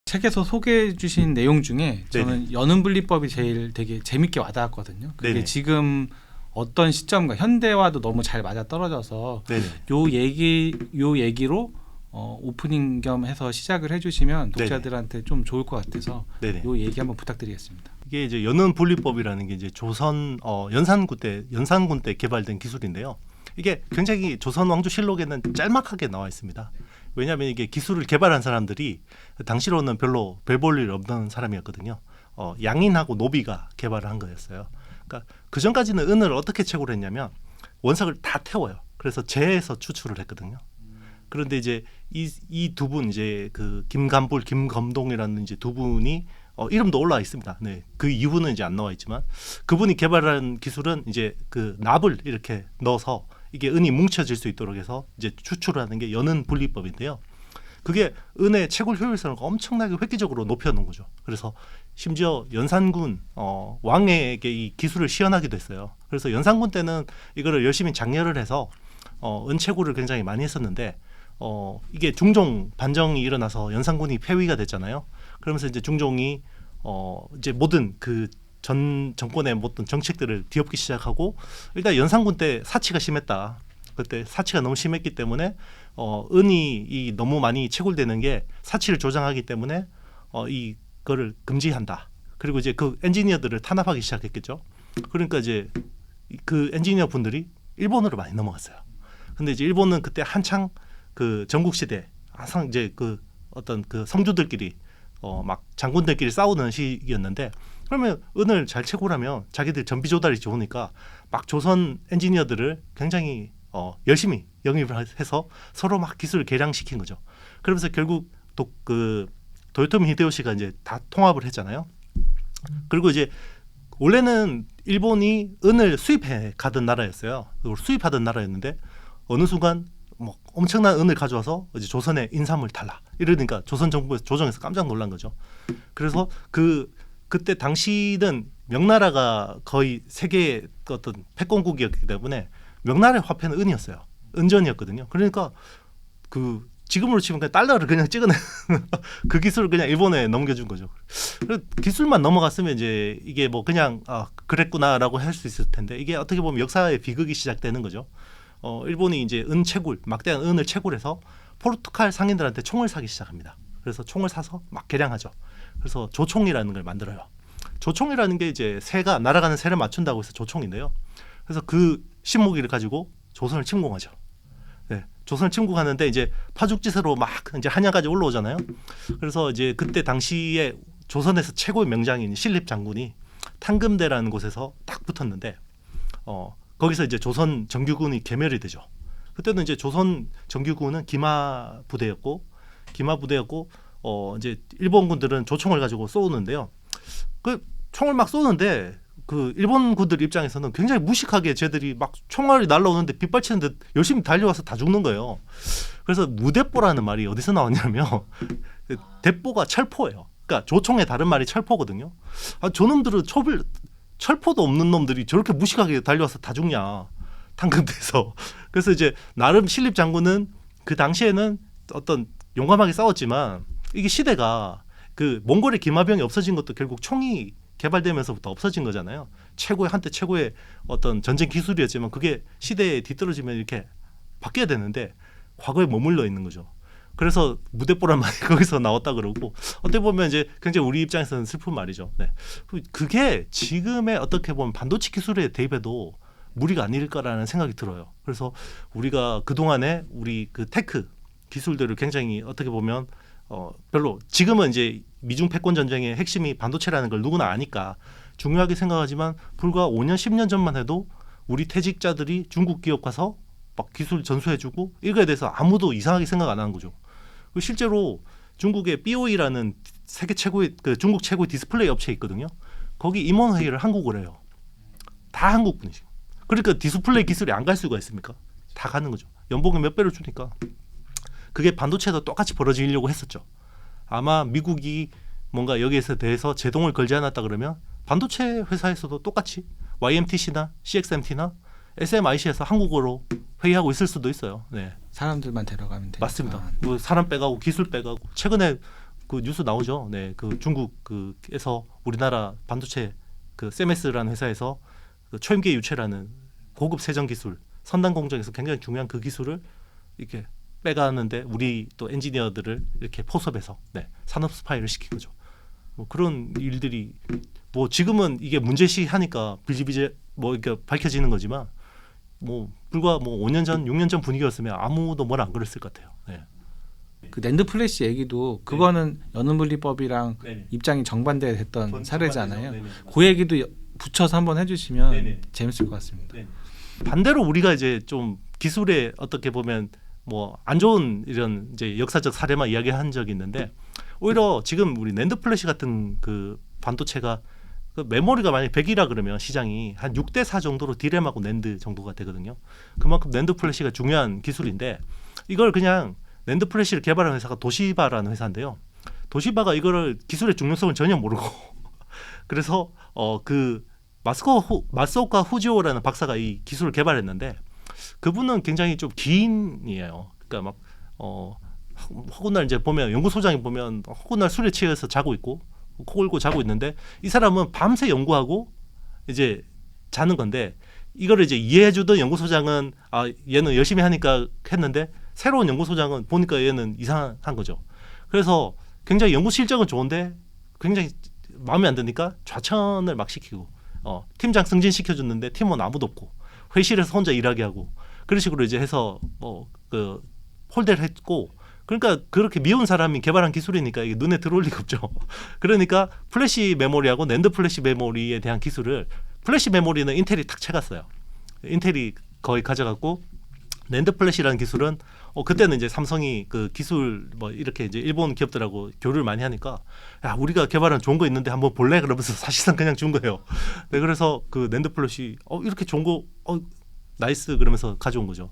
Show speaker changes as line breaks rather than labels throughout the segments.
책에서 소개해 주신 내용 중에 저는
네네.
연운분리법이 제일 되게 재밌게 와닿았거든요. 그게
네네.
지금 어떤 시점과 현대와도 너무 잘 맞아 떨어져서
네네.
요 얘기로 오프닝 겸 해서 시작을 해주시면
네네.
독자들한테 좀 좋을 것 같아서
네네.
요 얘기 한번 부탁드리겠습니다.
이게 이제 연운분리법이라는 게 이제 조선 연산군 때 개발된 기술인데요. 이게 굉장히 조선 왕조실록에는 짤막하게 나와 있습니다. 왜냐하면 이게 기술을 개발한 사람들이 당시로는 별로 별 볼 일 없는 사람이었거든요. 양인하고 노비가 개발을 한 거였어요. 그러니까 그 전까지는 은을 어떻게 채굴을 했냐면 원석을 다 태워요. 그래서 재에서 추출을 했거든요. 그런데 이제 이 두 분 이제 그 김간불, 김검동이라는 이제 두 분이 이름도 올라와 있습니다. 네, 그 이후는 이제 안 나와 있지만 그분이 개발한 기술은 이제 그 납을 이렇게 넣어서 이게 은이 뭉쳐질 수 있도록 해서 이제 추출하는 게 연은 분리법인데요. 그게 은의 채굴 효율성을 엄청나게 획기적으로 높여놓은 거죠. 그래서 심지어 연산군 왕에게 이 기술을 시연하기도 했어요. 그래서 연산군 때는 이거를 열심히 장려를 해서 은 채굴을 굉장히 많이 했었는데 이게 중종 반정이 일어나서 연산군이 폐위가 됐잖아요. 그러면서 이제 중종이 이제 모든 그 전 정권의 모든 정책들을 뒤엎기 시작하고 일단 연산군 때 사치가 심했다. 그때 사치가 너무 심했기 때문에 은이 너무 많이 채굴되는 게 사치를 조장하기 때문에 이거를 금지한다. 그리고 이제 그 엔지니어들을 탄압하기 시작했겠죠. 그러니까 이제 그 엔지니어 분들이 일본으로 많이 넘어갔어요. 근데 이제 일본은 그때 한창 그 전국 시대 항상 이제 그 어떤 그 성주들끼리 막 장군들끼리 싸우는 시기였는데 그러면 은을 잘 채굴하면 자기들 전비 조달이 좋으니까 막 조선 엔지니어들을 굉장히 열심히 영입을 해서 서로 막 기술을 개량시킨 거죠. 그러면서 결국 그 도요토미 히데요시가 이제 다 통합을 했잖아요. 그리고 이제 원래는 일본이 은을 수입해 가던 나라였어요. 수입하던 나라였는데 어느 순간 뭐 엄청난 은을 가져와서 이제 조선에 인삼을 달라 이러니까 조선 정부에서 조정에서 깜짝 놀란 거죠. 그래서 그때 당시는 명나라가 거의 세계의 어떤 패권국이었기 때문에 명나라의 화폐는 은이었어요. 은전이었거든요. 그러니까 그 지금으로 치면 그냥 달러를 그냥 찍어내 그 기술을 그냥 일본에 넘겨준 거죠. 기술만 넘어갔으면 이제 이게 뭐 그냥 그랬구나라고 할 수 있을 텐데 이게 어떻게 보면 역사의 비극이 시작되는 거죠. 일본이 이제 은 채굴, 막대한 은을 채굴해서 포르투갈 상인들한테 총을 사기 시작합니다. 그래서 총을 사서 막 개량하죠. 그래서 조총이라는 걸 만들어요. 조총이라는 게 이제 새가 날아가는 새를 맞춘다고 해서 조총인데요. 그래서 그 신무기를 가지고 조선을 침공하죠. 네, 조선을 침공하는데 이제 파죽지세로 막 이제 한양까지 올라오잖아요. 그래서 이제 그때 당시에 조선에서 최고의 명장인 신립 장군이 탕금대라는 곳에서 딱 붙었는데 거기서 이제 조선 정규군이 괴멸이 되죠. 그때는 이제 조선 정규군은 기마 부대였고 이제 일본군들은 조총을 가지고 쏘는데요. 그 총을 막 쏘는데 그 일본군들 입장에서는 굉장히 무식하게 쟤들이 막 총알이 날라오는데 빗발치는 듯 열심히 달려와서 다 죽는 거예요. 그래서 무대뽀라는 말이 어디서 나왔냐면 대뽀가 철포예요. 그러니까 조총의 다른 말이 철포거든요. 저놈들은 철포도 없는 놈들이 저렇게 무식하게 달려와서 다 죽냐 탕금대에서. 그래서 이제 나름 신립 장군은 그 당시에는 어떤 용감하게 싸웠지만 이게 시대가 그 몽골의 기마병이 없어진 것도 결국 총이 개발되면서부터 없어진 거잖아요. 한때 최고의 어떤 전쟁 기술이었지만 그게 시대에 뒤떨어지면 이렇게 바뀌어야 되는데 과거에 머물러 있는 거죠. 그래서 무대뽀란 말이 거기서 나왔다 그러고 어떻게 보면 이제 굉장히 우리 입장에서는 슬픈 말이죠. 네. 그게 지금의 어떻게 보면 반도체 기술에 대입해도 무리가 아닐까라는 생각이 들어요. 그래서 우리가 그동안에 우리 그 테크 기술들을 굉장히 어떻게 보면 별로 지금은 이제 미중 패권 전쟁의 핵심이 반도체라는 걸 누구나 아니까 중요하게 생각하지만 불과 5년 10년 전만 해도 우리 퇴직자들이 중국 기업 가서 막 기술 전수해주고 이거에 대해서 아무도 이상하게 생각 안 하는 거죠. 실제로 중국의 BOE라는 세계 최고의 중국 최고의 디스플레이 업체 있거든요. 거기 임원회의를 한국어로 해요. 다 한국 분이죠. 그러니까 디스플레이 기술이 안 갈 수가 있습니까? 다 가는 거죠. 연봉이 몇 배를 주니까. 그게 반도체도 똑같이 벌어지려고 했었죠. 아마 미국이 뭔가 여기에서 대해서 제동을 걸지 않았다 그러면 반도체 회사에서도 똑같이 YMTC나 CXMT나 SMIC에서 한국어로 회의하고 있을 수도 있어요. 네.
사람들만 데려가면 되니까.
맞습니다. 뭐 사람 빼가고 기술 빼가고 최근에 그 뉴스 나오죠. 네, 그 중국 그에서 우리나라 반도체 그 세메스라는 회사에서 그 초임계 유체라는 고급 세정 기술 선단 공정에서 굉장히 중요한 그 기술을 이렇게 빼가는데 우리 또 엔지니어들을 이렇게 포섭해서 네, 산업 스파이를 시킨 거죠. 뭐 그런 일들이 뭐 지금은 이게 문제시하니까 비일비재 뭐 이렇게 밝혀지는 거지만 뭐 불과 뭐 5년 전, 6년 전 분위기였으면 아무도 뭘 안 그랬을 것 같아요. 네.
그 낸드 플래시 얘기도 그거는 연은분리법이랑
네네.
입장이 정반대됐던 사례잖아요.
네네.
그 얘기도 붙여서 한번 해주시면
네네.
재밌을 것 같습니다.
네. 반대로 우리가 이제 좀 기술에 어떻게 보면 뭐 안 좋은 이런 이제 역사적 사례만 이야기한 적이 있는데 오히려 지금 우리 낸드 플래시 같은 그 반도체가 그 메모리가 만약 100이라 그러면 시장이 한 6대 4 정도로 디램하고 낸드 정도가 되거든요. 그만큼 낸드 플래시가 중요한 기술인데 이걸 그냥 낸드 플래시를 개발한 회사가 도시바라는 회사인데요. 도시바가 이거를 기술의 중요성을 전혀 모르고 그래서 그 마스오카 후지오라는 박사가 이 기술을 개발했는데 그분은 굉장히 좀 기인이에요. 그러니까 막 허구날 이제 보면 연구소장이 보면 허구날 술에 취해서 자고 있고 코 골고 자고 있는데 이 사람은 밤새 연구하고 이제 자는 건데 이거를 이제 이해해주던 연구소장은 아 얘는 열심히 하니까 했는데 새로운 연구소장은 보니까 얘는 이상한 거죠. 그래서 굉장히 연구 실적은 좋은데 굉장히 마음에 안 드니까 좌천을 막 시키고 팀장 승진시켜줬는데 팀원 아무도 없고 회의실에서 혼자 일하게 하고 그런 식으로 이제 해서 그 홀대를 했고 그러니까 그렇게 미운 사람이 개발한 기술이니까 이게 눈에 들어올 리가 없죠. 그러니까 플래시 메모리하고 낸드 플래시 메모리에 대한 기술을 플래시 메모리는 인텔이 탁 채갔어요. 인텔이 거의 가져갔고 낸드 플래시라는 기술은 그때는 이제 삼성이 그 기술 뭐 이렇게 이제 일본 기업들하고 교류를 많이 하니까 야 우리가 개발한 좋은 거 있는데 한번 볼래 그러면서 사실상 그냥 준 거예요. 네, 그래서 그 낸드 플래시 이렇게 좋은 거 나이스 그러면서 가져온 거죠.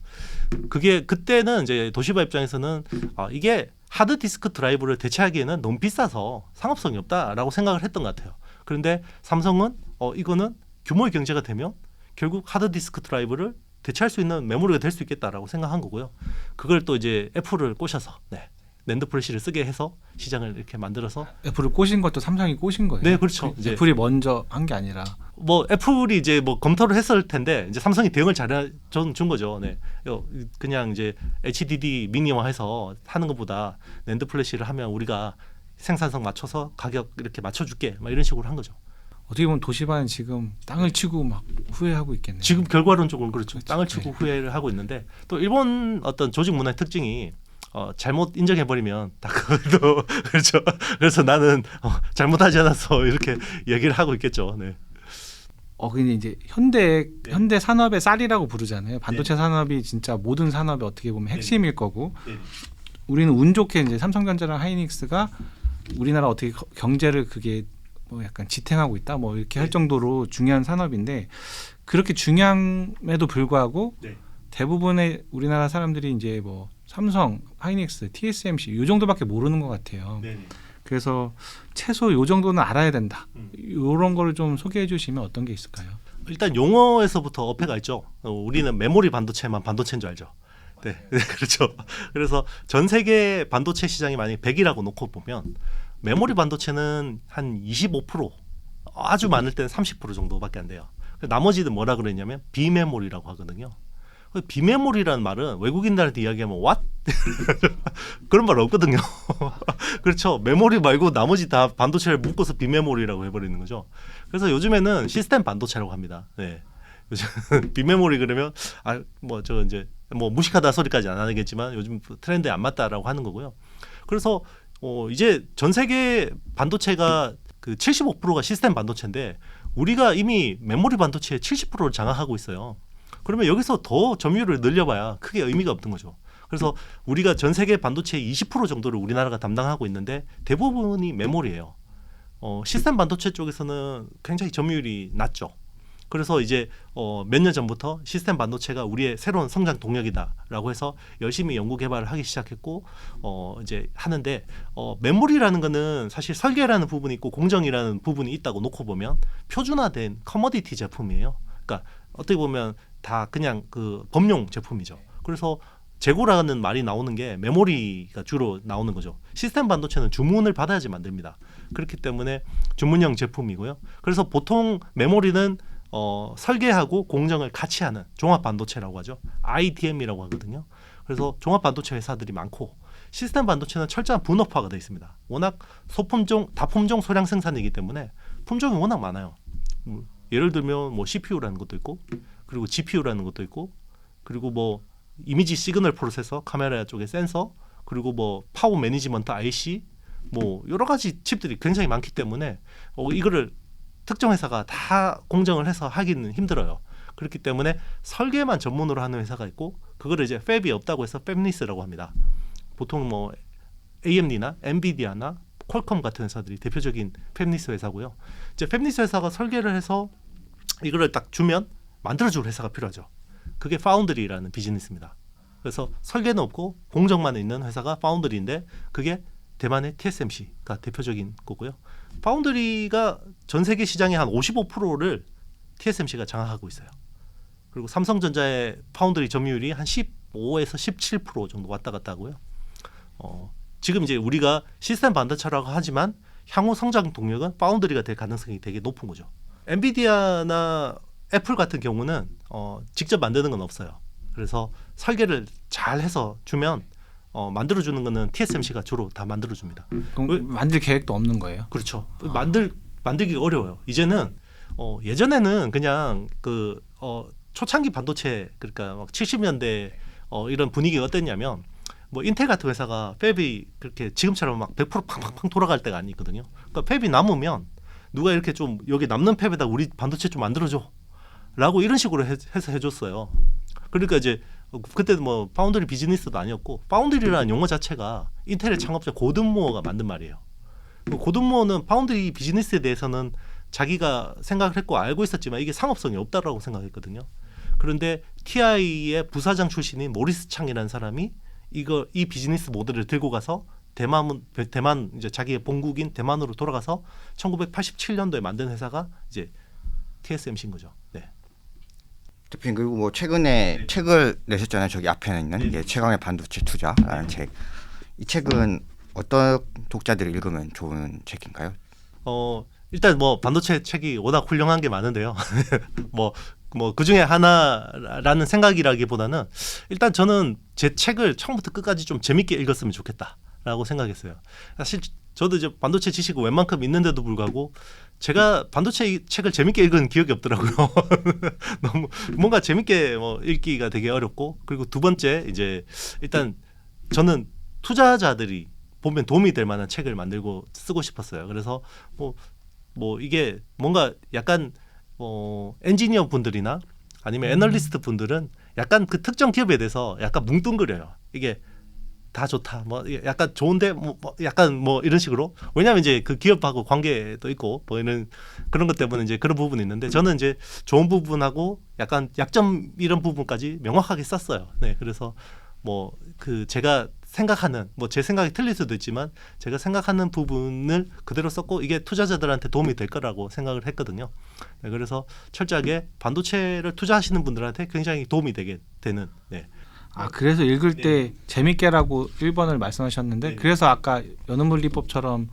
그게 그때는 이제 도시바 입장에서는 이게 하드 디스크 드라이브를 대체하기에는 너무 비싸서 상업성이 없다라고 생각을 했던 것 같아요. 그런데 삼성은 이거는 규모의 경제가 되면 결국 하드 디스크 드라이브를 대체할 수 있는 메모리가 될 수 있겠다라고 생각한 거고요. 그걸 또 이제 애플을 꼬셔서 낸드 플래시를 쓰게 해서 시장을 이렇게 만들어서
애플을 꼬신 것도 삼성이 꼬신 거예요.
네, 그렇죠. 이제
애플이 먼저 한 게 아니라
뭐 애플이 이제 뭐 검토를 했을 텐데 이제 삼성이 대응을 잘해준 거죠. 네, 그냥 이제 HDD 미니화해서 하는 것보다 낸드 플래시를 하면 우리가 생산성 맞춰서 가격 이렇게 맞춰줄게, 막 이런 식으로 한 거죠.
어떻게 보면 도시바는 지금 땅을 치고 막 후회하고 있겠네요.
지금 결과론적으로 그렇죠. 땅을 치고
네.
후회를 하고 있는데 또 일본 어떤 조직 문화의 특징이 잘못 인정해버리면 다 그것도 그렇죠. 그래서 나는 잘못하지 않았어 이렇게 얘기를 하고 있겠죠. 네.
근데 이제 현대 산업의 쌀이라고 부르잖아요. 반도체 산업이 진짜 모든 산업의 어떻게 보면 핵심일 거고 우리는 운 좋게 이제 삼성전자랑 하이닉스가 우리나라 어떻게 경제를 그게 뭐 약간 지탱하고 있다 뭐 이렇게 할 정도로 중요한 산업인데 그렇게 중요함에도 불구하고 대부분의 우리나라 사람들이 이제 뭐 삼성, 하이닉스, TSMC 이 정도밖에 모르는 것 같아요. 그래서 최소 이 정도는 알아야 된다. 이런 거를 좀 소개해 주시면 어떤 게 있을까요?
일단 용어에서부터 어폐가 있죠. 우리는 메모리 반도체만 반도체인 줄 알죠. 네, 그렇죠. 그래서 전 세계 반도체 시장이 만약에 100이라고 놓고 보면 메모리 반도체는 한 25%, 아주 많을 때는 30% 정도밖에 안 돼요. 나머지는 뭐라 그랬냐면 비메모리라고 하거든요. 비메모리라는 말은 외국인들한테 이야기하면 what? 그런 말 없거든요. 그렇죠. 메모리 말고 나머지 다 반도체를 묶어서 비메모리라고 해버리는 거죠. 그래서 요즘에는 시스템 반도체라고 합니다. 네. 요즘 비메모리 그러면 저 이제 뭐 무식하다 소리까지 안 하겠지만 요즘 트렌드에 안 맞다라고 하는 거고요. 그래서 이제 전 세계 반도체가 그 75%가 시스템 반도체인데 우리가 이미 메모리 반도체의 70%를 장악하고 있어요. 그러면 여기서 더 점유율을 늘려봐야 크게 의미가 없는 거죠. 그래서 우리가 전 세계 반도체의 20% 정도를 우리나라가 담당하고 있는데 대부분이 메모리예요. 시스템 반도체 쪽에서는 굉장히 점유율이 낮죠. 그래서 이제 몇 년 전부터 시스템 반도체가 우리의 새로운 성장 동력이다라고 해서 열심히 연구 개발을 하기 시작했고 이제 하는데 메모리라는 거는 사실 설계라는 부분이 있고 공정이라는 부분이 있다고 놓고 보면 표준화된 커머디티 제품이에요. 그러니까 어떻게 보면 다 그냥 그 범용 제품이죠. 그래서 재고라는 말이 나오는 게 메모리가 주로 나오는 거죠. 시스템 반도체는 주문을 받아야지 만듭니다. 그렇기 때문에 주문형 제품이고요. 그래서 보통 메모리는 설계하고 공정을 같이 하는 종합 반도체라고 하죠. IDM이라고 하거든요. 그래서 종합 반도체 회사들이 많고 시스템 반도체는 철저한 분업화가 되어 있습니다. 워낙 소품종, 다품종 소량 생산이기 때문에 품종이 워낙 많아요. 예를 들면 뭐 CPU라는 것도 있고, 그리고 GPU라는 것도 있고, 그리고 뭐 이미지 시그널 프로세서, 카메라 쪽에 센서, 그리고 뭐 파워 매니지먼트 IC, 뭐 여러 가지 칩들이 굉장히 많기 때문에 이거를 특정 회사가 다 공정을 해서 하기는 힘들어요. 그렇기 때문에 설계만 전문으로 하는 회사가 있고, 그거를 이제 팹이 없다고 해서 팹리스라고 합니다. 보통 뭐 AMD나 엔비디아나 퀄컴 같은 회사들이 대표적인 팹리스 회사고요. 이제 팹리스 회사가 설계를 해서 이거를 딱 주면 만들어줄 회사가 필요하죠. 그게 파운드리라는 비즈니스입니다. 그래서 설계는 없고 공정만 있는 회사가 파운드리인데, 그게 대만의 TSMC가 대표적인 거고요. 파운드리가 전 세계 시장의 한 55%를 TSMC가 장악하고 있어요. 그리고 삼성전자의 파운드리 점유율이 한 15에서 17% 정도 왔다 갔다 하고요. 지금 이제 우리가 시스템 반도체라고 하지만 향후 성장 동력은 파운드리가 될 가능성이 되게 높은 거죠. 엔비디아나 애플 같은 경우는 직접 만드는 건 없어요. 그래서 설계를 잘 해서 주면 만들어주는 거는 TSMC가 주로 다 만들어줍니다.
그럼 만들 계획도 없는 거예요?
그렇죠. 만들기가 어려워요. 이제는 예전에는 그냥 초창기 반도체, 그러니까 막 70년대 이런 분위기가 어땠냐면, 뭐 인텔 같은 회사가 팹이 그렇게 지금처럼 막 100% 팡팡팡 돌아갈 때가 아니거든요. 그러니까 팹이 남으면 누가 이렇게 좀 여기 남는 팹에다 우리 반도체 좀 만들어줘 라고 이런 식으로 해서 해줬어요. 그러니까 이제 그때 뭐 파운드리 비즈니스도 아니었고, 파운드리라는 용어 자체가 인텔의 창업자 고든 무어가 만든 말이에요. 고든 무어는 파운드리 비즈니스에 대해서는 자기가 생각을 했고 알고 있었지만 이게 상업성이 없다라고 생각했거든요. 그런데 TI의 부사장 출신인 모리스 창이라는 사람이 이 비즈니스 모델을 들고 가서 대만 이제 자기의 본국인 대만으로 돌아가서 1987년도에 만든 회사가 이제 TSMC인 거죠. 네.
대표님, 그리고 뭐 최근에 책을 내셨잖아요. 저기 앞에 있는 최강의 반도체 투자라는 책. 이 책은 어떤 독자들이 읽으면 좋은 책인가요?
일단 뭐 반도체 책이 워낙 훌륭한 게 많은데요. 뭐 그 중에 하나라는 생각이라기보다는, 일단 저는 제 책을 처음부터 끝까지 좀 재밌게 읽었으면 좋겠다라고 생각했어요. 사실 저도 이제 반도체 지식이 웬만큼 있는데도 불구하고 제가 반도체 책을 재밌게 읽은 기억이 없더라고요. 너무 뭔가 재밌게 읽기가 되게 어렵고, 그리고 두 번째 이제 일단 저는 투자자들이 보면 도움이 될 만한 책을 만들고 쓰고 싶었어요. 그래서 뭐 이게 뭔가 약간 엔지니어 분들이나 아니면 애널리스트 분들은 약간 그 특정 기업에 대해서 약간 뭉뚱그려요. 이게 다 좋다, 뭐 약간 좋은데 약간 뭐 이런 식으로. 왜냐하면 이제 그 기업하고 관계도 있고 뭐 이런 그런 것 때문에 이제 그런 부분이 있는데, 저는 이제 좋은 부분하고 약간 약점 이런 부분까지 명확하게 썼어요. 네, 그래서 뭐 제가 생각하는, 뭐 제 생각이 틀릴 수도 있지만 제가 생각하는 부분을 그대로 썼고, 이게 투자자들한테 도움이 될 거라고 생각을 했거든요. 네, 그래서 철저하게 반도체를 투자하시는 분들한테 굉장히 도움이 되게 되는. 네.
그래서 읽을 때 재밌게라고 1번을 말씀하셨는데, 그래서 아까 연음분리법처럼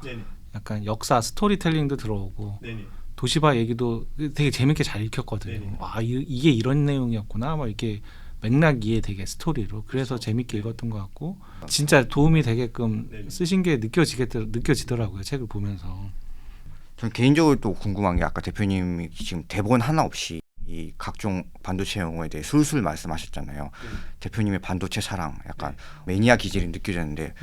약간 역사 스토리텔링도 들어오고 도시바 얘기도 되게 재밌게 잘 읽혔거든요. 이게 이런 내용이었구나, 막 이렇게 맥락 이해되게 스토리로. 그래서 재밌게 읽었던 것 같고, 진짜 도움이 되게끔 쓰신 게 느껴지더라고요, 책을 보면서.
전 개인적으로 또 궁금한 게, 아까 대표님이 지금 대본 하나 없이 이 각종 반도체 용어에 대해 술술 말씀하셨잖아요. 대표님의 반도체 사랑, 약간 매니아 기질이 느껴졌는데,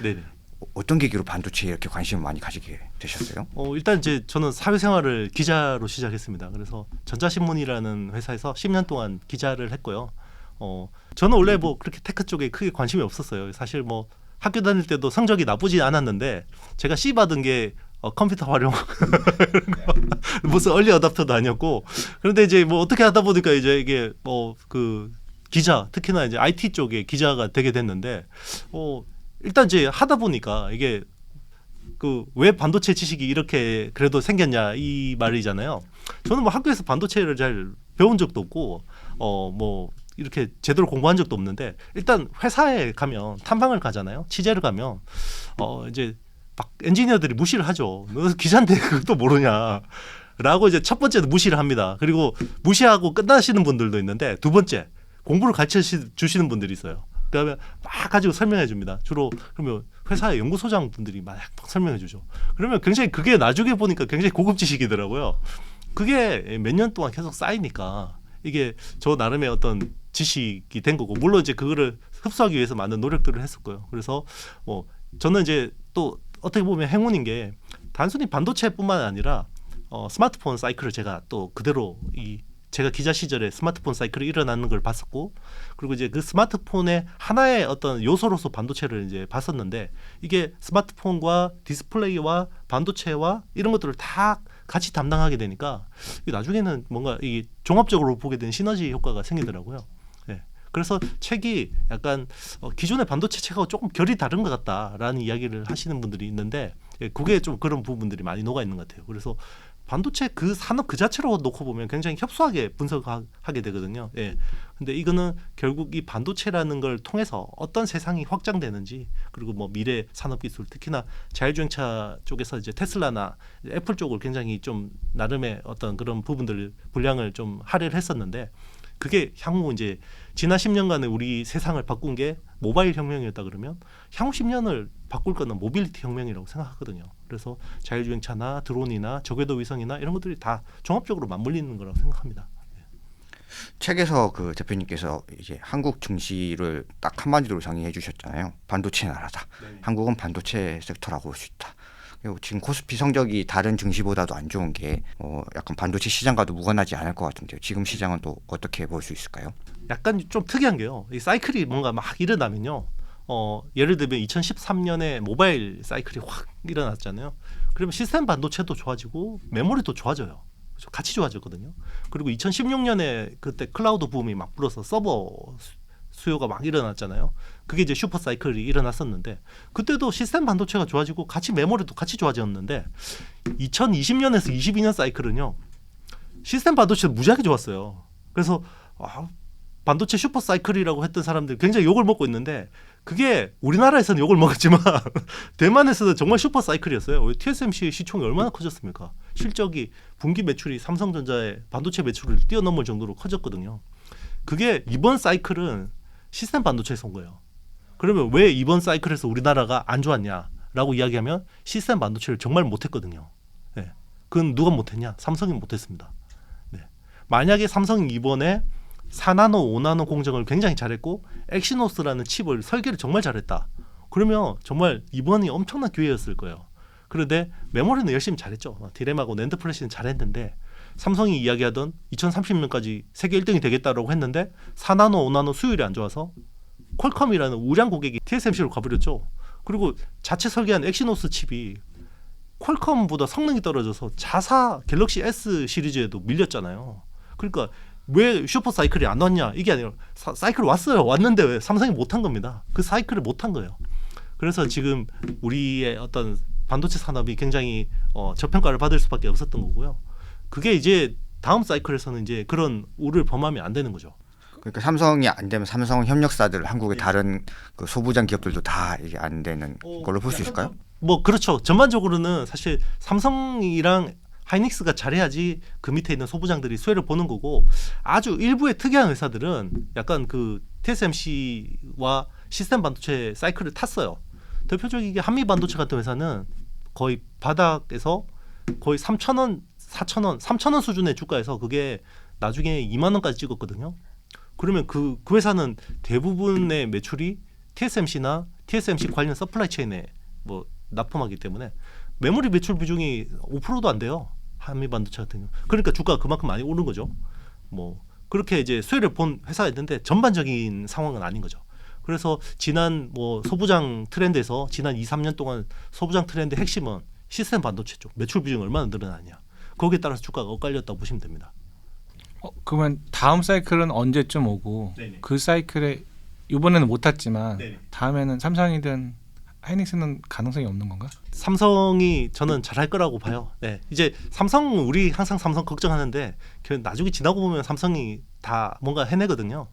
어떤 계기로 반도체에 이렇게 관심을 많이 가지게 되셨어요?
일단 이제 저는 사회생활을 기자로 시작했습니다. 그래서 전자신문이라는 회사에서 10년 동안 기자를 했고요. 저는 원래 뭐 그렇게 테크 쪽에 크게 관심이 없었어요. 사실 뭐 학교 다닐 때도 성적이 나쁘지 않았는데, 제가 C 받은 게 컴퓨터 활용 무슨 얼리 어답터도 아니었고, 그런데 이제 뭐 어떻게 하다 보니까 이제 이게 기자, 특히나 이제 IT 쪽에 기자가 되게 됐는데, 일단 이제 하다 보니까 이게 왜 반도체 지식이 이렇게 그래도 생겼냐 이 말이잖아요. 저는 뭐 학교에서 반도체를 잘 배운 적도 없고, 뭐 이렇게 제대로 공부한 적도 없는데 일단 회사에 가면 탐방을 가잖아요. 취재를 가면 이제 막 엔지니어들이 무시를 하죠. 너 기자인데 그것도 모르냐라고 이제 첫 번째도 무시를 합니다. 그리고 무시하고 끝나시는 분들도 있는데 두 번째 공부를 가르쳐 주시는 분들이 있어요. 그다음에 막 가지고 설명해 줍니다. 주로 그러면 회사의 연구소장 분들이 막 설명해 주죠. 그러면 굉장히 그게 나중에 보니까 굉장히 고급 지식이더라고요. 그게 몇 년 동안 계속 쌓이니까 이게 저 나름의 어떤 지식이 된 거고, 물론 이제 그거를 흡수하기 위해서 많은 노력들을 했었고요. 그래서 뭐 저는 이제 또 어떻게 보면 행운인 게 단순히 반도체뿐만 아니라 스마트폰 사이클을 제가 또 그대로 제가 기자 시절에 스마트폰 사이클이 일어나는 걸 봤었고, 그리고 이제 그 스마트폰의 하나의 어떤 요소로서 반도체를 이제 봤었는데, 이게 스마트폰과 디스플레이와 반도체와 이런 것들을 다 같이 담당하게 되니까 나중에는 뭔가 이 종합적으로 보게 되는 시너지 효과가 생기더라고요. 네. 그래서 책이 약간 기존의 반도체 책하고 조금 결이 다른 것 같다라는 이야기를 하시는 분들이 있는데, 그게 좀 그런 부분들이 많이 녹아 있는 것 같아요. 그래서 반도체 그 산업 그 자체로 놓고 보면 굉장히 협소하게 분석하게 되거든요. 예. 근데 이거는 결국 이 반도체라는 걸 통해서 어떤 세상이 확장되는지, 그리고 뭐 미래 산업 기술, 특히나 자율주행차 쪽에서 이제 테슬라나 애플 쪽을 굉장히 좀 나름의 어떤 그런 부분들 분량을 좀 할애를 했었는데, 그게 향후 이제 지난 10년간의 우리 세상을 바꾼 게 모바일 혁명이었다 그러면 향후 10년을 바꿀 거는 모빌리티 혁명이라고 생각하거든요. 그래서 자율주행차나 드론이나 저궤도 위성이나 이런 것들이 다 종합적으로 맞물리는 거라고 생각합니다.
책에서 그 대표님께서 이제 한국 증시를 딱 한마디로 정의해 주셨잖아요. 반도체 나라다.
네.
한국은 반도체 섹터라고 볼 수 있다. 그리고 지금 코스피 성적이 다른 증시보다도 안 좋은 게 약간 반도체 시장과도 무관하지 않을 것 같은데요. 지금 시장은 또 어떻게 볼 수 있을까요?
약간 좀 특이한 게요. 이 사이클이 뭔가 막 일어나면요. 예를 들면 2013년에 모바일 사이클이 확 일어났잖아요. 그러면 시스템 반도체도 좋아지고 메모리도 좋아져요. 같이 좋아졌거든요. 그리고 2016년에 그때 클라우드 붐이 막 불어서 서버 수요가 막 일어났잖아요. 그게 이제 슈퍼 사이클이 일어났었는데, 그때도 시스템 반도체가 좋아지고 같이 메모리도 같이 좋아졌는데, 2020년에서 22년 사이클은요, 시스템 반도체도 무지하게 좋았어요. 그래서 반도체 슈퍼 사이클이라고 했던 사람들이 굉장히 욕을 먹고 있는데, 그게 우리나라에서는 욕을 먹었지만 대만에서는 정말 슈퍼 사이클이었어요. TSMC의 시총이 얼마나 커졌습니까? 실적이 분기 매출이 삼성전자의 반도체 매출을 뛰어넘을 정도로 커졌거든요. 그게 이번 사이클은 시스템 반도체에서 온 거예요. 그러면 왜 이번 사이클에서 우리나라가 안 좋았냐라고 이야기하면 시스템 반도체를 정말 못했거든요. 네. 그건 누가 못했냐? 삼성이 못했습니다. 네. 만약에 삼성이 이번에 4나노, 5나노 공정을 굉장히 잘했고 엑시노스라는 칩을 설계를 정말 잘했다. 그러면 정말 이번이 엄청난 기회였을 거예요. 그런데 메모리는 열심히 잘했죠. 디램하고 낸드 플래시는 잘했는데, 삼성이 이야기하던 2030년까지 세계 1등이 되겠다라고 했는데 4나노, 5나노 수율이 안 좋아서 퀄컴이라는 우량 고객이 TSMC로 가버렸죠. 그리고 자체 설계한 엑시노스 칩이 퀄컴보다 성능이 떨어져서 자사 갤럭시 S 시리즈에도 밀렸잖아요. 그러니까 왜 슈퍼 사이클이 안 왔냐, 이게 아니라 사이클 왔어요. 왔는데 왜 삼성이 못한 겁니다. 그 사이클을 못한 거예요. 그래서 지금 우리의 어떤 반도체 산업이 굉장히 저평가를 받을 수밖에 없었던 거고요. 그게 이제 다음 사이클에서는 이제 그런 우를 범하면 안 되는 거죠.
그러니까 삼성이 안 되면 삼성 협력사들, 한국의 다른 그 소부장 기업들도 다 이게 안 되는 걸로 볼 수 있을까요?
뭐 그렇죠. 전반적으로는 사실 삼성이랑 하이닉스가 잘해야지 그 밑에 있는 소부장들이 수혜를 보는 거고, 아주 일부의 특이한 회사들은 약간 그 TSMC와 시스템 반도체 사이클을 탔어요. 대표적인 한미 반도체 같은 회사는 거의 바닥에서 거의 3,000원, 4,000원, 3,000원 수준의 주가에서 그게 나중에 2만 원까지 찍었거든요. 그러면 그 회사는 대부분의 매출이 TSMC나 TSMC 관련 서플라이 체인에 뭐 납품하기 때문에 메모리 매출 비중이 5%도 안 돼요. 한미 반도체 같은 경우. 그러니까 주가가 그만큼 많이 오른 거죠. 뭐 그렇게 이제 수혜를 본 회사가 있는데 전반적인 상황은 아닌 거죠. 그래서 지난 뭐 소부장 트렌드에서 지난 2, 3년 동안 소부장 트렌드 핵심은 시스템 반도체 쪽 매출 비중이 얼마나 늘어나냐. 거기에 따라서 주가가 엇갈렸다고 보시면 됩니다.
그러면 다음 사이클은 언제쯤 오고,
네네.
그 사이클에 이번에는 못 탔지만
네네.
다음에는 삼성이든 하이닉스는 가능성이 없는 건가?
삼성이 저는 잘할 거라고 봐요. 네. 이제 삼성, 우리 항상 삼성 걱정하는데 나중에 지나고 보면 삼성이 다 뭔가 해내거든요.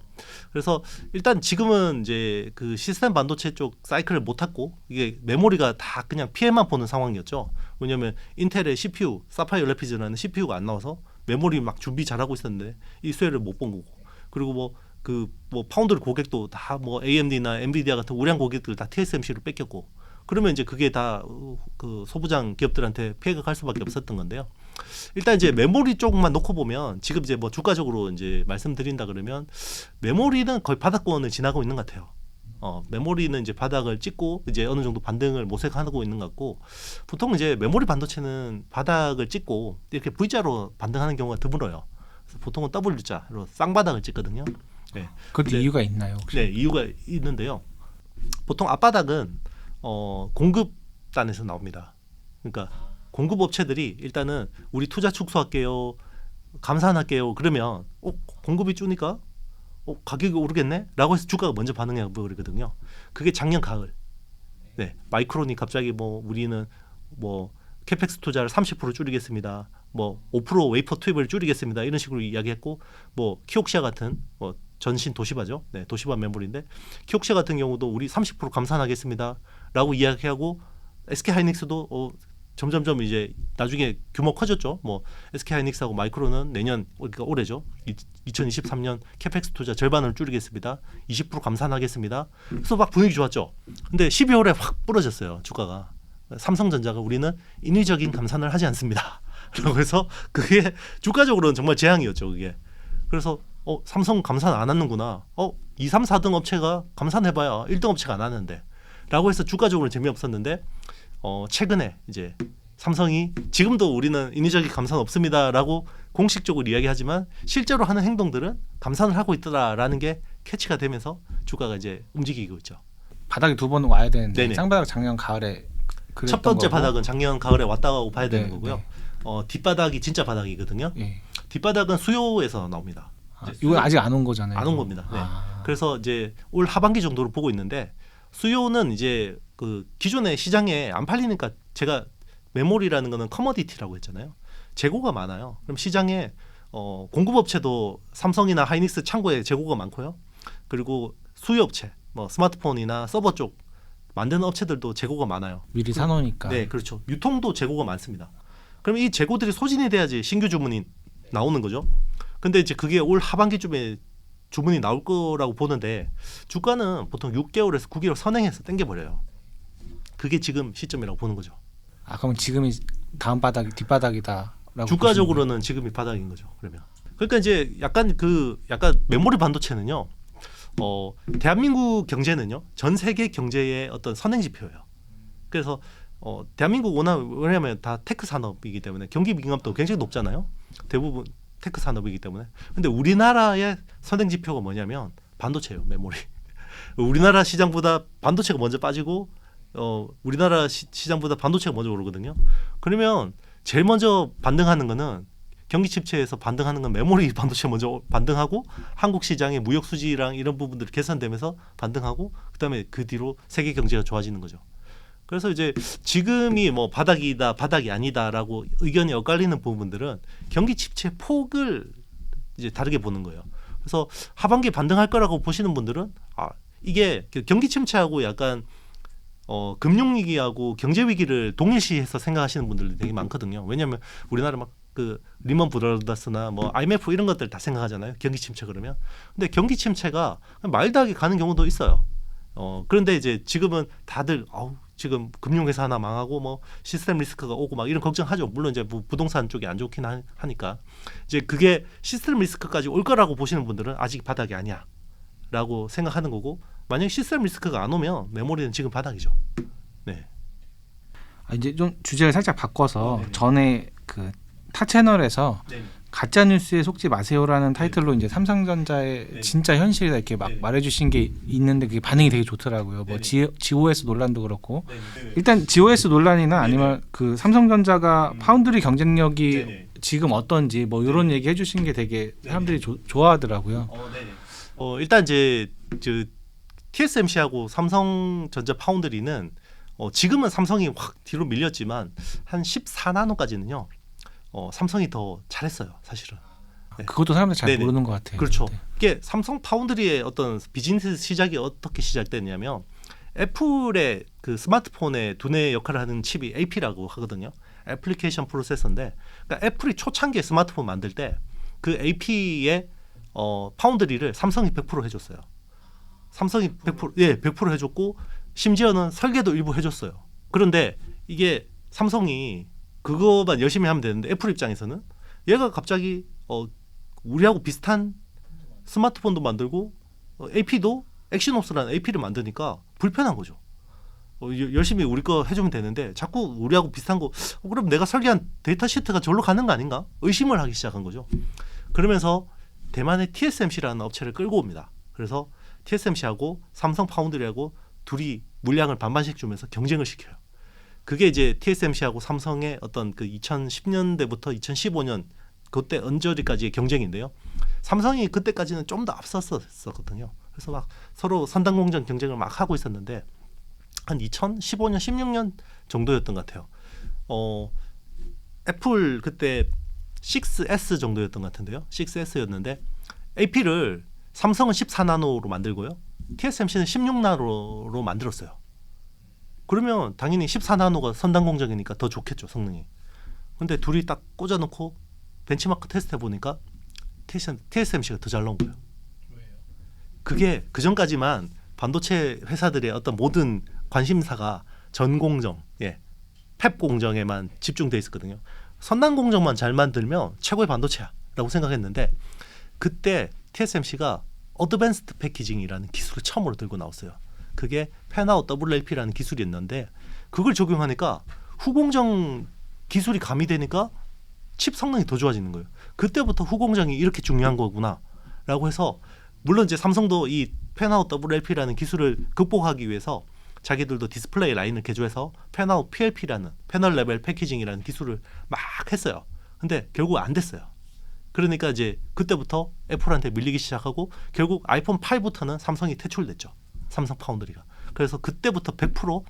그래서 일단 지금은 이제 그 시스템 반도체 쪽 사이클을 못 탔고 이게 메모리가 다 그냥 피해만 보는 상황이었죠. 왜냐하면 인텔의 CPU 사파이어 래피드라는 CPU가 안 나와서 메모리 막 준비 잘하고 있었는데 이 수혜를 못 본 거고, 그리고 뭐 파운드리 고객도 다 뭐 AMD나 엔비디아 같은 우량 고객들 다 TSMC로 뺏겼고, 그러면 이제 그게 다 그 소부장 기업들한테 피해가 갈 수밖에 없었던 건데요. 일단 이제 메모리 쪽만 놓고 보면 지금 이제 뭐 주가적으로 이제 말씀드린다 그러면 메모리는 거의 바닥권을 지나고 있는 것 같아요. 메모리는 이제 바닥을 찍고 이제 어느 정도 반등을 모색하고 있는 것 같고, 보통 이제 메모리 반도체는 바닥을 찍고 이렇게 V자로 반등하는 경우가 드물어요. 그래서 보통은 W자로 쌍바닥을 찍거든요. 네.
그것도
네.
이유가 있나요? 혹시?
네, 이유가 있는데요. 보통 앞바닥은 공급단에서 나옵니다. 그러니까 공급 업체들이 일단은 우리 투자 축소할게요, 감산할게요. 그러면 공급이 주니까 가격이 오르겠네?라고 해서 주가가 먼저 반응해 버리거든요. 그게 작년 가을. 네, 마이크론이 갑자기 뭐 우리는 뭐 캐펙스 투자를 30% 줄이겠습니다. 뭐 5% 웨이퍼 투입을 줄이겠습니다. 이런 식으로 이야기했고, 뭐 키옥시아 같은 뭐 전신 도시바죠. 네, 도시바 메모리인데 키옥시아 같은 경우도 우리 30% 감산하겠습니다라고 이야기하고, SK 하이닉스도 점점점 이제 나중에 규모 커졌죠. 뭐 SK 하이닉스하고 마이크론은 내년, 그러니까 올해죠. 2023년 캐펙스 투자 절반을 줄이겠습니다. 20% 감산하겠습니다. 그래서 막 분위기 좋았죠. 근데 12월에 확 부러졌어요, 주가가. 삼성전자가 우리는 인위적인 감산을 하지 않습니다. 라고 해서 그게 주가적으로는 정말 재앙이었죠, 그게. 그래서 삼성 감산 안 하는구나. 2, 3, 4등 업체가 감산해봐야 1등 업체가 안 하는데. 라고 해서 주가적으로는 재미없었는데 최근에 이제 삼성이 지금도 우리는 인위적인 감산 없습니다라고 공식적으로 이야기하지만 실제로 하는 행동들은 감산을 하고 있더라라는 게 캐치가 되면서 주가가 이제 움직이고 있죠.
바닥이 두 번 와야 되는데
네네.
쌍바닥 작년 가을에
첫 번째
거고.
바닥은 작년 가을에 왔다고 봐야 되는
네,
거고요.
네.
뒷바닥이 진짜 바닥이거든요.
예.
뒷바닥은 수요에서 나옵니다.
이건 아직 안 온 거잖아요.
안 온 겁니다. 네.
아.
그래서 이제 올 하반기 정도로 보고 있는데, 수요는 이제 그 기존의 시장에 안 팔리니까, 제가 메모리라는 거는 커머디티라고 했잖아요. 재고가 많아요. 그럼 시장에 공급업체도 삼성이나 하이닉스 창고에 재고가 많고요. 그리고 수요업체, 뭐 스마트폰이나 서버 쪽 만드는 업체들도 재고가 많아요.
미리 사놓으니까.
네, 그렇죠. 유통도 재고가 많습니다. 그럼 이 재고들이 소진이 돼야지 신규 주문이 나오는 거죠. 근데 이제 그게 올 하반기쯤에 주문이 나올 거라고 보는데, 주가는 보통 6개월에서 9개월 선행해서 땡겨버려요. 그게 지금 시점이라고 보는 거죠.
그럼 지금이 다음 바닥이 뒷바닥이다라고.
주가적으로는 지금이 바닥인 거죠. 그러면. 그러니까 이제 약간 메모리 반도체는요. 대한민국 경제는요, 전 세계 경제의 어떤 선행 지표예요. 그래서 대한민국 왜냐하면 다 테크 산업이기 때문에 경기 민감도 굉장히 높잖아요. 대부분 테크 산업이기 때문에. 근데 우리나라의 선행 지표가 뭐냐면 반도체예요, 메모리. 우리나라 시장보다 반도체가 먼저 빠지고 우리나라 시장보다 반도체가 먼저 오르거든요. 그러면 제일 먼저 반등하는 거는, 경기 침체에서 반등하는 건 메모리 반도체 먼저 반등하고, 한국 시장의 무역 수지랑 이런 부분들이 개선되면서 반등하고, 그다음에 그 뒤로 세계 경제가 좋아지는 거죠. 그래서 이제 지금이 뭐 바닥이다, 바닥이 아니다라고 의견이 엇갈리는 부분들은 경기 침체 폭을 이제 다르게 보는 거예요. 그래서 하반기 반등할 거라고 보시는 분들은 이게 경기 침체하고 약간 금융위기하고 경제위기를 동일시해서 생각하시는 분들이 되게 많거든요. 왜냐하면 우리나라 막 그 리먼 브라더스나 뭐 IMF 이런 것들 다 생각하잖아요, 경기 침체 그러면. 근데 경기 침체가 마일드하게 가는 경우도 있어요. 그런데 이제 지금은 다들 지금 금융회사 하나 망하고 뭐 시스템 리스크가 오고 막 이런 걱정하죠. 물론 이제 부동산 쪽이 안 좋긴 하니까. 이제 그게 시스템 리스크까지 올 거라고 보시는 분들은 아직 바닥이 아니야라고 생각하는 거고, 만약 시스템 리스크가 안 오면 메모리는 지금 바닥이죠. 네.
이제 좀 주제를 살짝 바꿔서
네네.
전에 그 타 채널에서
네.
가짜 뉴스에 속지 마세요라는 타이틀로 이제 삼성전자의
네.
진짜 현실이다 이렇게 막
네.
말해주신 게 있는데 그게 반응이 되게 좋더라고요. 뭐
네네.
GOS 논란도 그렇고.
네.
일단 GOS 논란이나
네네.
아니면 그 삼성전자가 파운드리 경쟁력이
네네.
지금 어떤지 뭐 이런 얘기 해주신 게 되게 사람들이 좋아하더라고요.
일단 이제 TSMC하고 삼성전자 파운드리는 지금은 삼성이 확 뒤로 밀렸지만 한 14나노까지는요. 삼성이 더 잘했어요, 사실은. 네.
그것도 사람들이 잘
네네.
모르는 것 같아요.
그렇죠.
네.
이게 삼성 파운드리의 어떤 비즈니스 시작이 어떻게 시작됐냐면 애플의 그 스마트폰의 두뇌 역할을 하는 칩이 AP라고 하거든요. 애플리케이션 프로세서인데, 그러니까 애플이 초창기에 스마트폰 만들 때 그 AP의 파운드리를 삼성이 100% 해줬어요. 삼성이 100% 해줬고 심지어는 설계도 일부 해줬어요. 그런데 이게 삼성이 그거만 열심히 하면 되는데 애플 입장에서는 얘가 갑자기 우리하고 비슷한 스마트폰도 만들고 AP도 엑시노스라는 AP를 만드니까 불편한 거죠. 열심히 우리 거 해주면 되는데 자꾸 우리하고 비슷한 거 그럼 내가 설계한 데이터 시트가 절로 가는 거 아닌가? 의심을 하기 시작한 거죠. 그러면서 대만의 TSMC라는 업체를 끌고 옵니다. 그래서 TSMC하고 삼성 파운드리하고 둘이 물량을 반반씩 주면서 경쟁을 시켜요. 그게 이제 TSMC하고 삼성의 어떤 그 2010년대부터 2015년 그때 언저리까지의 경쟁인데요. 삼성이 그때까지는 좀 더 앞섰었거든요. 그래서 막 서로 선단 공정 경쟁을 막 하고 있었는데 한 2015년, 16년 정도였던 것 같아요. 애플 그때 6S 정도였던 것 같은데요. 6S였는데 AP를 삼성은 14나노로 만들고요. TSMC는 16나노로 만들었어요. 그러면 당연히 14나노가 선단 공정이니까 더 좋겠죠, 성능이. 근데 둘이 딱 꽂아놓고 벤치마크 테스트 해보니까 TSMC가 더 잘 나온 거예요. 그게 그전까지만 반도체 회사들의 어떤 모든 관심사가 전 공정, 팹 공정에만 집중돼 있었거든요. 선단 공정만 잘 만들면 최고의 반도체야라고 생각했는데 그때 TSMC가 어드밴스드 패키징이라는 기술을 처음으로 들고 나왔어요. 그게 팬아웃 WLP라는 기술이었는데 그걸 적용하니까 후공정 기술이 가미되니까 칩 성능이 더 좋아지는 거예요. 그때부터 후공정이 이렇게 중요한 거구나라고 해서 물론 이제 삼성도 이 팬아웃 WLP라는 기술을 극복하기 위해서 자기들도 디스플레이 라인을 개조해서 팬아웃 PLP라는 패널 레벨 패키징이라는 기술을 막 했어요. 근데 결국 안 됐어요. 그러니까 이제 그때부터 애플한테 밀리기 시작하고 결국 아이폰 8부터는 삼성이 퇴출됐죠. 삼성 파운드리가. 그래서 그때부터 100%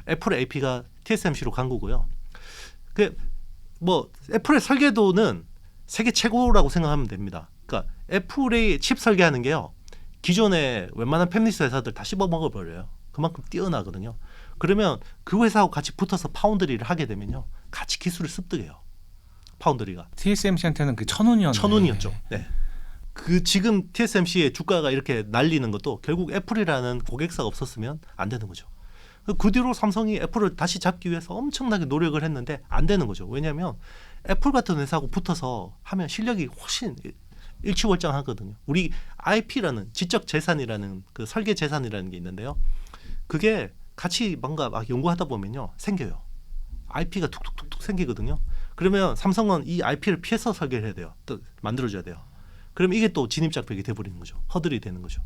애플의 AP가 TSMC로 간 거고요. 그 뭐 애플의 설계도는 세계 최고라고 생각하면 됩니다. 그러니까 애플의 칩 설계하는 게요. 기존의 웬만한 팹리스 회사들 다 씹어 먹어버려요. 그만큼 뛰어나거든요. 그러면 그 회사하고 같이 붙어서 파운드리를 하게 되면요. 같이 기술을 습득해요. 파운드리가.
TSMC한테는 그 천운이었죠.
네. 그 지금 TSMC의 주가가 이렇게 날리는 것도 결국 애플이라는 고객사가 없었으면 안 되는 거죠. 그 뒤로 삼성이 애플을 다시 잡기 위해서 엄청나게 노력을 했는데 안 되는 거죠. 왜냐하면 애플 같은 회사하고 붙어서 하면 실력이 훨씬 일취월장하거든요. 우리 IP라는 지적 재산이라는 그 설계 재산이라는 게 있는데요. 그게 같이 뭔가 막 연구하다 보면요 생겨요. IP가 툭툭툭툭 생기거든요. 그러면 삼성은 이 IP를 피해서 설계를 해야 돼요. 또 만들어줘야 돼요. 그럼 이게 또 진입장벽이 돼버리는 거죠. 허들이 되는 거죠.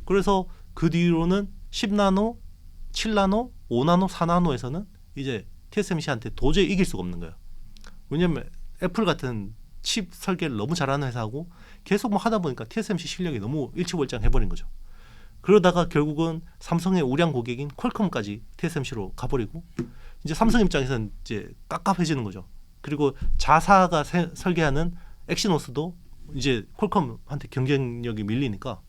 그래서 그 뒤로는 10나노, 7나노, 5나노, 4나노에서는 이제 TSMC한테 도저히 이길 수가 없는 거예요. 왜냐하면 애플 같은 칩 설계를 너무 잘하는 회사하고 계속 뭐 하다 보니까 TSMC 실력이 너무 일취월장해버린 거죠. 그러다가 결국은 삼성의 우량 고객인 퀄컴까지 TSMC로 가버리고 이제 삼성 입장에서는 이제 깝깝해지는 거죠. 그리고 자사가 설계하는 엑시노스도 이제 퀄컴한테 경쟁력이 밀리니까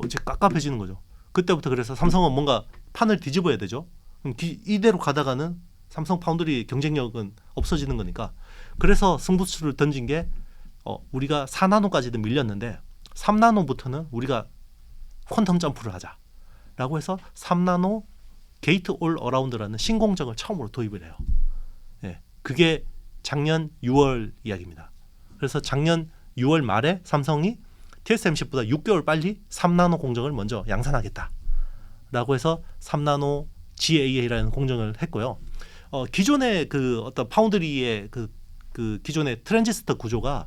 이제 깝깝해지는 거죠. 그때부터 그래서 삼성은 뭔가 판을 뒤집어야 되죠. 그럼 이대로 가다가는 삼성 파운드리 경쟁력은 없어지는 거니까 그래서 승부수를 던진 게 우리가 4나노까지도 밀렸는데 3나노부터는 우리가 퀀텀 점프를 하자라고 해서 3나노 게이트 올 어라운드라는 신공정을 처음으로 도입을 해요. 그게 작년 6월 이야기입니다. 그래서 작년 6월 말에 삼성이 TSMC보다 6개월 빨리 3나노 공정을 먼저 양산하겠다라고 해서 3나노 GAA라는 공정을 했고요. 기존의 그 어떤 파운드리의 그 기존의 트랜지스터 구조가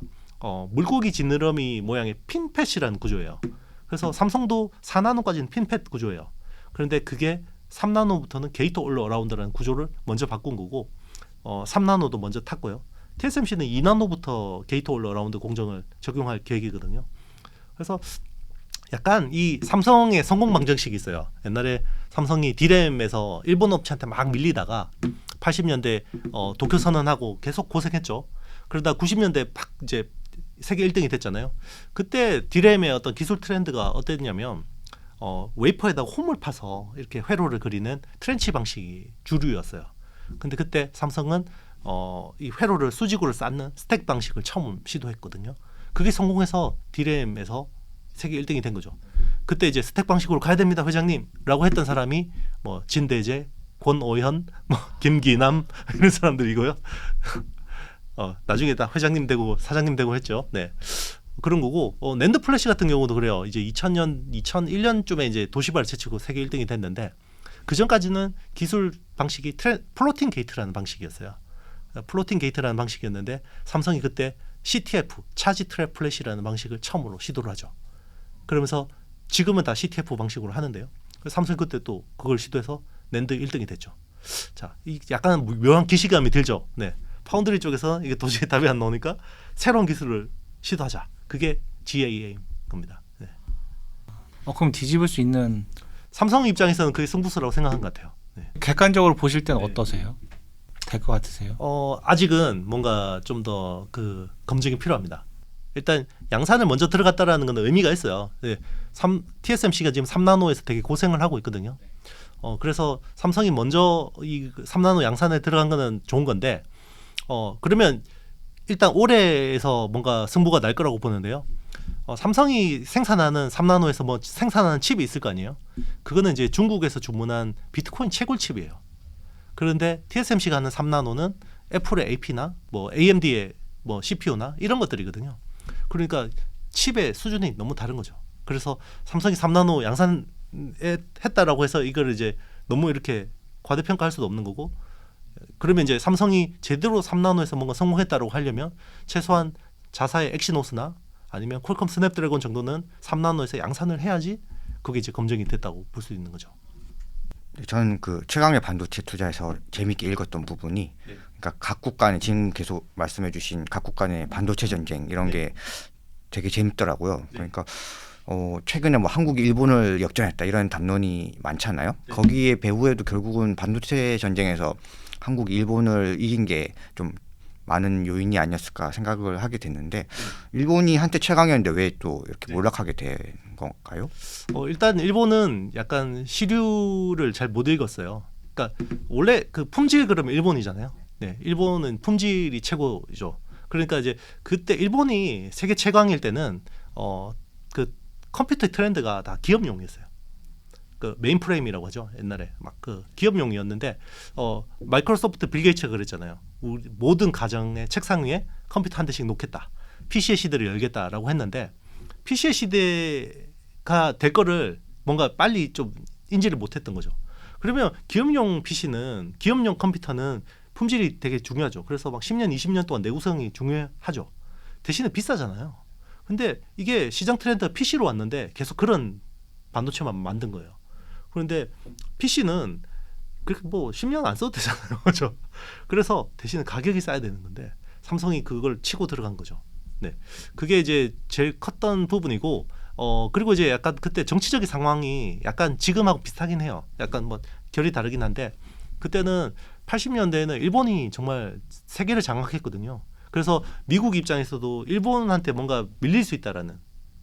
물고기 지느러미 모양의 핀팻이라는 구조예요. 그래서 삼성도 4나노까지는 핀팻 구조예요. 그런데 그게 3나노부터는 게이트 올 어라운드라는 구조를 먼저 바꾼 거고 3나노도 먼저 탔고요. TSMC는 2나노부터 게이트 올 어라운드 공정을 적용할 계획이거든요. 그래서 약간 이 삼성의 성공 방정식이 있어요. 옛날에 삼성이 D램에서 일본 업체한테 막 밀리다가 80년대 도쿄 선언하고 계속 고생했죠. 그러다 90년대 팍 이제 세계 1등이 됐잖아요. 그때 디램의 어떤 기술 트렌드가 어땠냐면 웨이퍼에다가 홈을 파서 이렇게 회로를 그리는 트렌치 방식이 주류였어요. 근데 그때 삼성은 이 회로를 수직으로 쌓는 스택 방식을 처음 시도했거든요. 그게 성공해서 디램에서 세계 1등이 된 거죠. 그때 이제 스택 방식으로 가야 됩니다, 회장님라고 했던 사람이 뭐 진대재, 권오현, 뭐 김기남 이런 사람들이고요. 나중에 다 회장님 되고 사장님 되고 했죠. 네. 그런 거고 낸드 플래시 같은 경우도 그래요. 이제 2000년, 2001년쯤에 이제 도시바를 제치고 세계 1등이 됐는데 그 전까지는 기술 방식이 플로팅 게이트라는 방식이었어요. 플로팅 게이트라는 방식이었는데 삼성이 그때 CTF, 차지 트랩 플래시라는 방식을 처음으로 시도를 하죠. 그러면서 지금은 다 CTF 방식으로 하는데요. 삼성이 그때 또 그걸 시도해서 낸드 1등이 됐죠. 자, 이 약간 묘한 기시감이 들죠. 네. 파운드리 쪽에서 이게 도저히 답이 안 나오니까 새로운 기술을 시도하자. 그게 GAA인 겁니다. 네.
그럼 뒤집을 수 있는
삼성 입장에서는 그게 승부수라고 생각한 것 같아요. 네.
객관적으로 보실 때는
네.
어떠세요? 될 것 같으세요?
아직은 뭔가 좀 더 그 검증이 필요합니다. 일단 양산을 먼저 들어갔다라는 건 의미가 있어요. 네. TSMC가 지금 3나노에서 되게 고생을 하고 있거든요. 그래서 삼성이 먼저 이 3나노 양산에 들어간 거는 좋은 건데 그러면 일단 올해에서 뭔가 승부가 날 거라고 보는데요. 삼성이 생산하는 3나노에서 뭐 생산하는 칩이 있을 거 아니에요. 그거는 이제 중국에서 주문한 비트코인 채굴 칩이에요. 그런데 TSMC가 하는 3나노는 애플의 AP나 뭐 AMD의 뭐 CPU나 이런 것들이거든요. 그러니까 칩의 수준이 너무 다른 거죠. 그래서 삼성이 3나노 양산에 했다라고 해서 이걸 이제 너무 이렇게 과대평가할 수도 없는 거고, 그러면 이제 삼성이 제대로 3나노에서 뭔가 성공했다라고 하려면 최소한 자사의 엑시노스나 아니면 퀄컴 스냅드래곤 정도는 3나노에서 양산을 해야지 그게 이제 검증이 됐다고 볼 수 있는 거죠.
저는 그 최강의 반도체 투자에서 재미있게 읽었던 부분이, 그러니까 각국 간의 지금 계속 말씀해주신 각국 간의 반도체 전쟁 이런 게 되게 재밌더라고요. 그러니까 최근에 뭐 한국이 일본을 역전했다 이런 담론이 많잖아요. 거기에 배후에도 결국은 반도체 전쟁에서 한국이 일본을 이긴 게 좀 많은 요인이 아니었을까 생각을 하게 됐는데, 일본이 한때 최강이었는데 왜 또 이렇게 몰락하게 된 건가요?
일단 일본은 약간 시류를 잘 못 읽었어요. 그러니까 원래 그 품질 그러면 일본이잖아요. 네, 일본은 품질이 최고죠. 그러니까 이제 그때 일본이 세계 최강일 때는 그 컴퓨터 트렌드가 다 기업용이었어요. 그 메인프레임이라고 하죠. 옛날에 막 그 기업용이었는데 마이크로소프트 빌 게이츠가 그랬잖아요. 우리 모든 가정의 책상 위에 컴퓨터 한 대씩 놓겠다. PC의 시대를 열겠다라고 했는데 PC의 시대가 될 거를 뭔가 빨리 좀 인지를 못했던 거죠. 그러면 기업용 PC는 기업용 컴퓨터는 품질이 되게 중요하죠. 그래서 막 10년, 20년 동안 내구성이 중요하죠. 대신에 비싸잖아요. 근데 이게 시장 트렌드가 PC로 왔는데 계속 그런 반도체만 만든 거예요. 그런데 PC는 그렇게 뭐 10년 안 써도 되잖아요. 그렇죠? 그래서 대신에 가격이 싸야 되는 건데 삼성이 그걸 치고 들어간 거죠. 네. 그게 이제 제일 컸던 부분이고, 그리고 이제 약간 그때 정치적인 상황이 약간 지금하고 비슷하긴 해요. 약간 뭐 결이 다르긴 한데, 그때는 80년대에는 일본이 정말 세계를 장악했거든요. 그래서 미국 입장에서도 일본한테 뭔가 밀릴 수 있다라는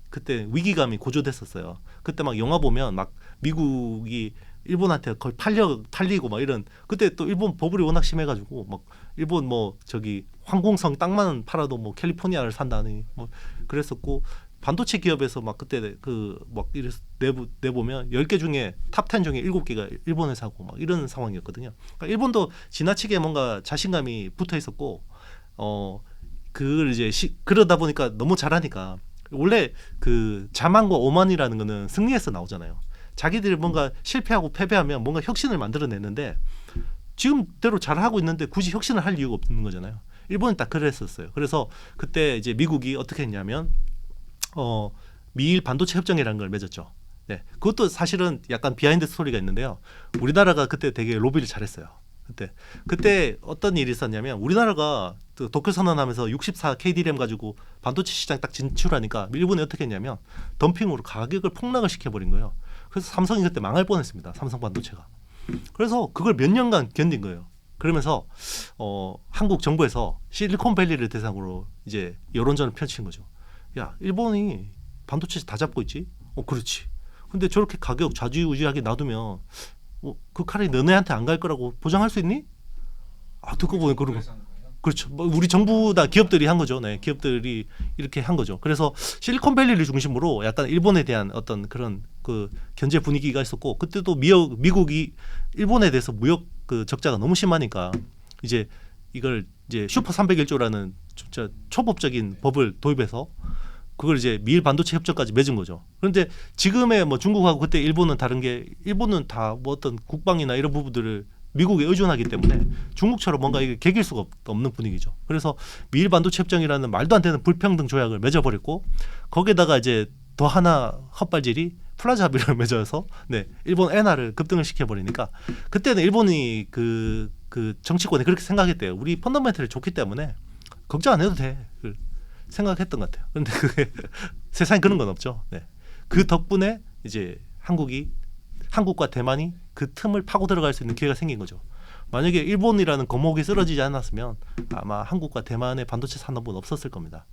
그때 위기감이 고조됐었어요. 그때 막 영화 보면 막 미국이 일본한테 거의 팔리고 막 이런, 그때 또 일본 버블이 워낙 심해가지고 막 일본 뭐 저기 항공성 땅만 팔아도 뭐 캘리포니아를 산다니 뭐 그랬었고, 반도체 기업에서 막 그때 그 막 이래서 내보면 10개 중에 탑 10 중에 7개가 일본 회사고 막 이런 상황이었거든요. 그러니까 일본도 지나치게 뭔가 자신감이 붙어 있었고, 그걸 이제 그러다 보니까 너무 잘하니까, 원래 그 자만과 오만이라는 거는 승리에서 나오잖아요. 자기들이 뭔가 실패하고 패배하면 뭔가 혁신을 만들어내는데 지금대로 잘하고 있는데 굳이 혁신을 할 이유가 없는 거잖아요. 일본은 딱 그랬었어요. 그래서 그때 이제 미국이 어떻게 했냐면 미일 반도체 협정이라는 걸 맺었죠. 네, 그것도 사실은 약간 비하인드 스토리가 있는데요. 우리나라가 그때 되게 로비를 잘했어요. 그때 어떤 일이 있었냐면, 우리나라가 도쿄 선언하면서 64 KD램 가지고 반도체 시장 딱 진출하니까 일본이 어떻게 했냐면 덤핑으로 가격을 폭락을 시켜버린 거예요. 그래서 삼성이 그때 망할 뻔했습니다. 삼성 반도체가. 그래서 그걸 몇 년간 견딘 거예요. 그러면서 한국 정부에서 실리콘밸리를 대상으로 이제 여론전을 펼친 거죠. 야, 일본이 반도체 다 잡고 있지? 그렇지. 근데 저렇게 가격 좌지우지하게 놔두면 그 칼이 너네한테 안 갈 거라고 보장할 수 있니? 듣고 보니 그런 거. 그렇죠. 뭐 우리 정부 다 기업들이 한 거죠. 네, 기업들이 이렇게 한 거죠. 그래서 실리콘밸리를 중심으로 약간 일본에 대한 어떤 그런 그 견제 분위기가 있었고, 그때도 미국이 일본에 대해서 무역 그 적자가 너무 심하니까 이제 이걸 이제 슈퍼 301조라는 진짜 초법적인 법을 도입해서 그걸 이제 미일 반도체 협정까지 맺은 거죠. 그런데 지금의 뭐 중국하고 그때 일본은 다른 게, 일본은 다 뭐 어떤 국방이나 이런 부분들을 미국에 의존하기 때문에 중국처럼 뭔가 이게 개길 수가 없는 분위기죠. 그래서 미일 반도체 협정이라는 말도 안 되는 불평등 조약을 맺어버렸고, 거기에다가 이제 더 하나 헛발질이 플라자 합의를 맺어서 일본 엔화를 급등을 시켜버리니까, 그때는 일본이 그 정치권이 그렇게 생각했대요. 우리 펀더멘털이 좋기 때문에 걱정 안 해도 돼 생각했던 것 같아요. 그런데 그게 세상에 그런 건 없죠. 그 덕분에 이제 한국과 대만이 그 틈을 파고 들어갈 수 있는 기회가 생긴 거죠. 만약에 일본이라는 거목이 쓰러지지 않았으면 아마 한국과 대만의 반도체 산업은 없었을 겁니다.